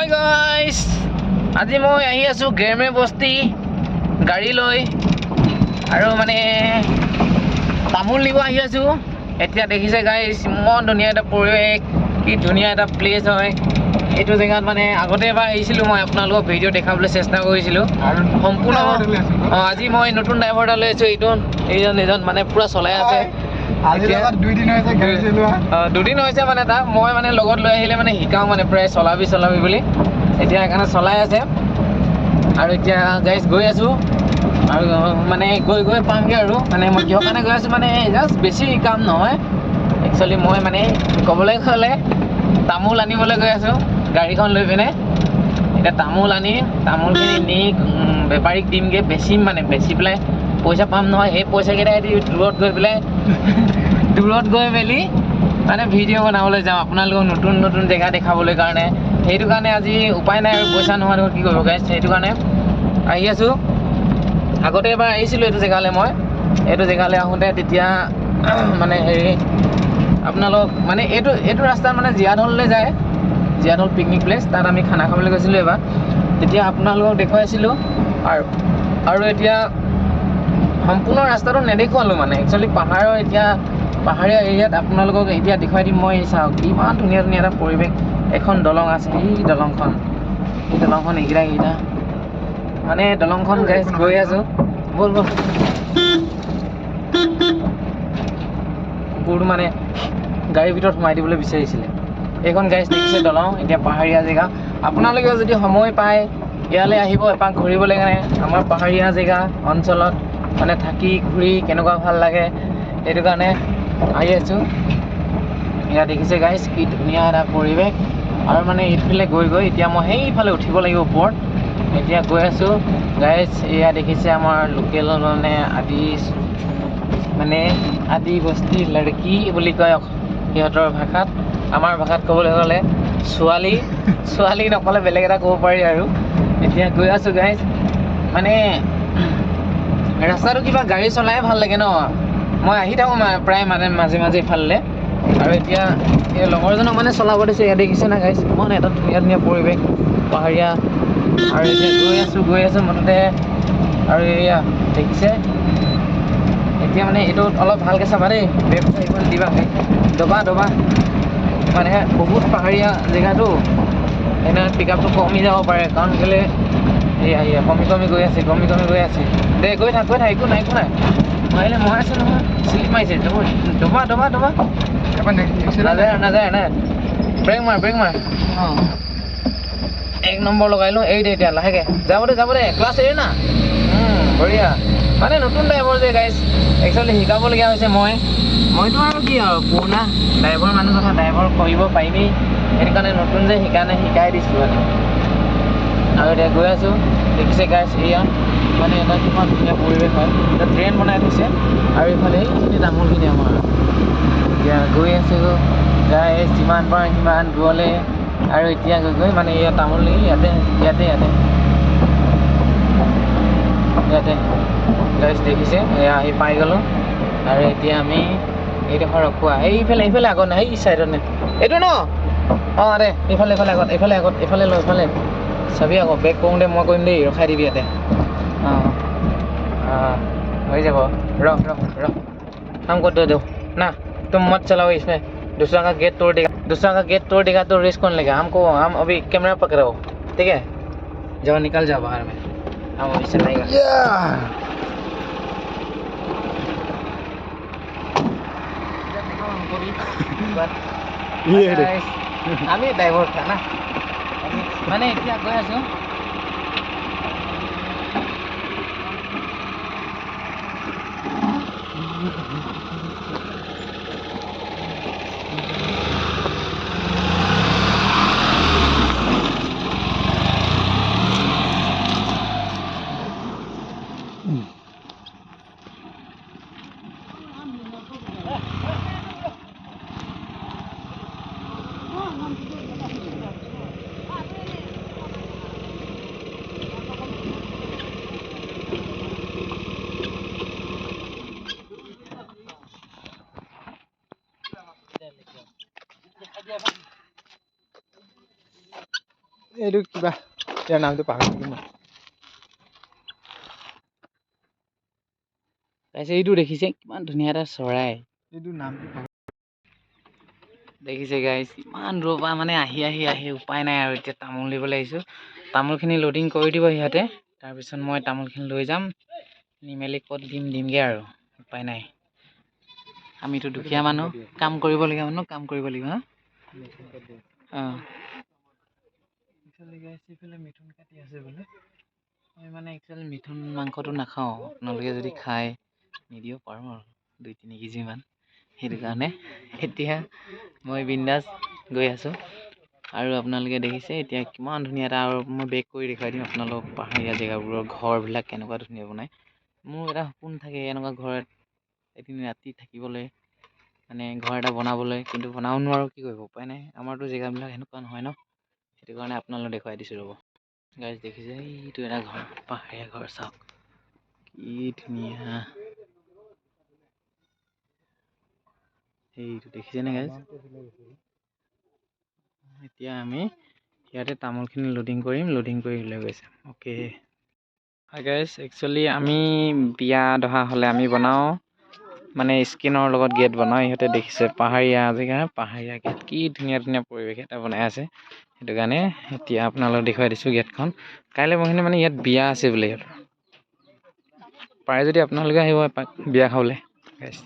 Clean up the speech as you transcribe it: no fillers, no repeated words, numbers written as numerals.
Hi guys, আজি মই আহি আছো গ্ৰেমে বস্তি গাড়ী লৈ আৰু মানে তামোল নিব আহি আছো। এতিয়া দেখিছে গাইস ইমান ধুনীয়া এটা পৰিৱেশ, কি ধুনীয়া এটা প্লেস হয়। এইটো জেগাত মানে আগতে এবাৰ আহিছিলো, মই আপোনালোকক ভিডিঅ' দেখাবলৈ চেষ্টা কৰিছিলো সম্পূৰ্ণ। আজি মই নতুন ড্ৰাইভাৰ এটা লৈ আছো, এইজন মানে পুৰা চলাই আছে। দুদিন হৈছে মানে তাক মই মানে লগত লৈ আহিলে মানে শিকাওঁ মানে প্ৰায় চলাবি বুলি। এতিয়া সেইকাৰণে চলাই আছে আৰু এতিয়া গাইজ গৈ আছো আৰু মানে গৈ পামগৈ আৰু মানে মই কিহৰ কাৰণে গৈ আছো মানে জাষ্ট বেছি কাম নহয়। একচুৱেলি মই মানে ক'বলৈ গ'লে তামোল আনিবলৈ গৈ আছো গাড়ীখন লৈ পিনে। এতিয়া তামোলখিনি নি বেপাৰীক দিমগৈ, বেচিম মানে বেচি পেলাই পইচা পাম নহয়। সেই পইচাকেইটাই দূৰত গৈ মেলি মানে ভিডিঅ' বনাবলৈ যাওঁ আপোনালোকক নতুন জেগা দেখাবলৈ কাৰণে। সেইটো কাৰণে আজি উপায় নাই আৰু পইচা নোহোৱাটো কি কৰিব গাইছ, সেইটো কাৰণে আহি আছোঁ। আগতে এবাৰ আহিছিলোঁ এইটো জেগালৈ, মই এইটো জেগালৈ আহোঁতে তেতিয়া মানে হেৰি আপোনালোক মানে এইটো ৰাস্তাত মানে জীয়াঢললৈ যায়, জীয়াঢল পিকনিক প্লেচ, তাত আমি খানা খাবলৈ গৈছিলোঁ এবাৰ। তেতিয়া আপোনালোকক দেখুৱাইছিলোঁ আৰু এতিয়া সম্পূৰ্ণ ৰাস্তাটো নেদেখুৱালোঁ মানে একচুৱেলি পাহাৰীয়া এৰিয়াত আপোনালোকক এতিয়া দেখুৱাই দিম। মই চাওক ইমান ধুনীয়া এটা পৰিৱেশ। এখন দলং আছে, এই দলংখন এইকেইটা মানে দলংখন গাইজ গৈ আছোঁ। ব'ল কুকুৰটো মানে গাড়ীৰ ভিতৰত সোমাই দিবলৈ বিচাৰিছিলে। এইখন গাইজ দেখিছে দলং। এতিয়া পাহাৰীয়া জেগা, আপোনালোকেও যদি সময় পায় ইয়ালৈ আহিব এপাক ঘূৰিবলৈ কাৰণে। আমাৰ পাহাৰীয়া জেগা অঞ্চলত মানে থাকি ঘূৰি কেনেকুৱা ভাল লাগে, সেইটো কাৰণে আহি আছোঁ। এয়া দেখিছে গাইজ কি ধুনীয়া এটা পৰিৱেশ। আৰু মানে এইফালে গৈ এতিয়া মই সেইফালে উঠিব লাগিব ওপৰত। এতিয়া গৈ আছোঁ গাইজ। এয়া দেখিছে আমাৰ লোকেল মানে আদি বস্তি লড়কি বুলি কয় সিহঁতৰ ভাষাত। আমাৰ ভাষাত ক'বলৈ গ'লে ছোৱালী নক'লে বেলেগ এটা ক'ব পাৰি আৰু। এতিয়া গৈ আছোঁ গাইজ। মানে ৰাস্তাটো কিবা গাড়ী চলাই ভাল লাগে ন। মই আহি থাকোঁ প্ৰায় মাজে ইফালে। আৰু এতিয়া এই লগৰজনক মানে চলাব দিছে। ইয়াত দেখিছে না গাইছ ইমান এটা ধুনীয়া পৰিৱেশ পাহাৰীয়া। আৰু এতিয়া গৈ আছোঁ মুঠতে। আৰু এয়া দেখিছে এতিয়া মানে এইটো অলপ ভালকৈ চাবা দেই, ব্ৰেক এইখন দিবা দবা মানে বহুত পাহাৰীয়া জেগাটো, সেইকাৰণে পিক আপটো কমি যাব পাৰে। কাৰণ কেলৈ এয়া কমি গৈ আছে দে গৈ থাক একো নাই মই আছোঁ নহয়। চিলিপ মাৰিছে দবা নাযায় ব্ৰেক মাৰ। এক নম্বৰ লগাই লওঁ। এৰি দে এতিয়া লাহেকৈ যাব দে ক্লাছ এৰি না। বঢ়িয়া মানে নতুন ড্ৰাইভাৰ যে গাইজ, একচুৱেলি শিকাবলগীয়া হৈছে। মইতো আৰু কি আৰু পুৰণা ড্ৰাইভাৰ মানুহ কথা ড্ৰাইভাৰ কৰিব পাৰিমেই, সেইটো কাৰণে নতুন যে শিকাই দিছোঁ মানে। আৰু এতিয়া গৈ আছোঁ দেখিছে গাইজ, এয়া মানে এটা কিমান ধুনীয়া পৰিৱেশ হয়। এটা ট্ৰেইন বনাই থৈছে আৰু এইফালে এইখিনি তামোলখিনি আমাৰ। এতিয়া গৈ আছোঁ গাইজ যিমান পাৰোঁ সিমান দূৰলৈ। আৰু এতিয়া গৈ মানে এয়া তামোল ইয়াতে গাইজ দেখিছে এয়া আহি পাই গ'লোঁ। আৰু এতিয়া আমি এইডোখৰ ৰখোৱা এইফালে আগত নাই, এই ছাইডত নে এইটো ন। দে এইফালে আগত এইফালে ল এইফালে চাবি আকৌ। বেক কৰোঁ দে মই কৰিম দেই, ৰখাই দিবি ইয়াতে। হৈ যাব। र हम को दे दो ना, तुम मत चलाओ इसमें। दूसरा का गेट तोड़ देगा तो रिस्क कौन लेगा? हम अभी कैमरा पकड़ो, ठीक है? जाओ निकल जाओ बाहर में, हम अभी चलाएगा। আমি ড্ৰাইভাৰ না মানে এতিয়া গৈ আছোঁ। এইটো কিবা ইয়াৰ নামটো পাহৰিলোঁ মই। তাৰপিছত এইটো দেখিছে কিমান ধুনীয়া এটা চৰাই। এইটো নামটো দেখিছে গাইজ ইমান দূৰৰ পৰা মানে আহি উপায় নাই আৰু এতিয়া তামোল দিবলৈ আহিছোঁ। তামোলখিনি লোডিং কৰি দিব সিহঁতে, তাৰপিছত মই তামোলখিনি লৈ যাম, নি মেলি ক'ত দিমগৈ আৰু উপায় নাই। আমিতো দুখীয়া মানুহ, কাম কৰিবলগীয়া মানুহ, কাম কৰিব লাগিব হা। অঁ এইফালে মিথুন কাটি আছে বোলে। মই মানে একচুৱেলি মিথুন মাংসটো নাখাওঁ, আপোনালোকে যদি খায় নিদিব পাৰোঁ আৰু 2-3 কেজিমান। সেইটো কাৰণে এতিয়া মই বিন্দাছ গৈ আছোঁ। আৰু আপোনালোকে দেখিছে এতিয়া কিমান ধুনীয়া এটা, আৰু মই বেক কৰি দেখুৱাই দিম আপোনালোকক পাহাৰীয়া জেগাবোৰৰ ঘৰবিলাক কেনেকুৱা ধুনীয়া বনায়। মোৰ এটা সপোন থাকে এনেকুৱা ঘৰত এদিন ৰাতি থাকিবলৈ, মানে ঘৰ এটা বনাবলৈ, কিন্তু বনাব নোৱাৰোঁ, কি কৰিব উপায় নাই। আমাৰতো জেগাবিলাক সেনেকুৱা নহয় ন, সেইটো কাৰণে আপোনালোকক দেখুৱাই দিছোঁ ৰ'ব। গাইজ দেখিছে এইটো এটা ঘৰ, পাহাৰীয়া ঘৰ চাওক কি ধুনীয়া। সেইটো দেখিছেনে গাইজ? এতিয়া আমি ইয়াতে তামোলখিনি লোডিং কৰিম, লোডিং কৰি লৈ গৈছে। অ'কে হাই গাইজ, একচুৱেলি আমি বিয়া দহা হ'লে আমি বনাওঁ মানে স্কিনৰ লগত গেট বনাওঁ। ইহঁতে দেখিছে পাহাৰীয়া জেগা, পাহাৰীয়া গেট, কি ধুনীয়া ধুনীয়া পৰিৱেশ এটা বনাই আছে। সেইটো কাৰণে এতিয়া আপোনালোকক দেখুৱাই দিছোঁ গেটখন। কাইলৈ পৰহিলৈ মানে ইয়াত বিয়া আছে বোলে সিহঁতৰ। পাৰে যদি আপোনালোকে আহিব এপাক বিয়া খাবলৈ গাইজ।